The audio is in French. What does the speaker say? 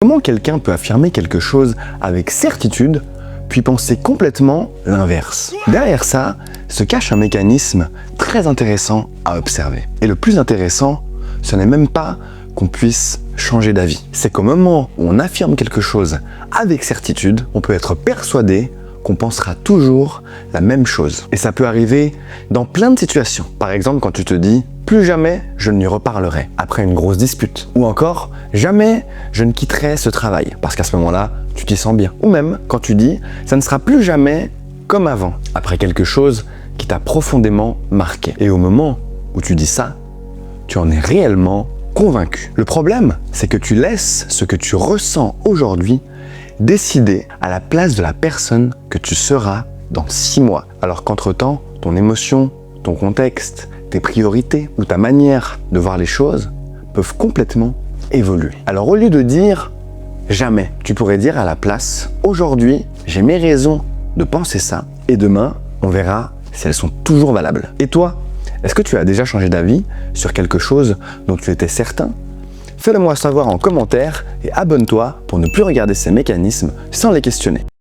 Comment quelqu'un peut affirmer quelque chose avec certitude, puis penser complètement l'inverse? Derrière ça se cache un mécanisme très intéressant à observer. Et le plus intéressant, ce n'est même pas qu'on puisse changer d'avis. C'est qu'au moment où on affirme quelque chose avec certitude, on peut être persuadé qu'on pensera toujours la même chose. Et ça peut arriver dans plein de situations. Par exemple, quand tu te dis « plus jamais je ne lui reparlerai » après une grosse dispute. Ou encore « jamais je ne quitterai ce travail » parce qu'à ce moment-là, tu t'y sens bien. Ou même quand tu dis « ça ne sera plus jamais comme avant » après quelque chose qui t'a profondément marqué. Et au moment où tu dis ça, tu en es réellement convaincu. Le problème, c'est que tu laisses ce que tu ressens aujourd'hui décider à la place de la personne que tu seras dans 6 mois. Alors qu'entre-temps, ton émotion, ton contexte, tes priorités ou ta manière de voir les choses peuvent complètement évoluer. Alors au lieu de dire « jamais », tu pourrais dire à la place « aujourd'hui, j'ai mes raisons de penser ça et demain, on verra si elles sont toujours valables ». Et toi, est-ce que tu as déjà changé d'avis sur quelque chose dont tu étais certain ? Fais-le moi savoir en commentaire et abonne-toi pour ne plus regarder ces mécanismes sans les questionner.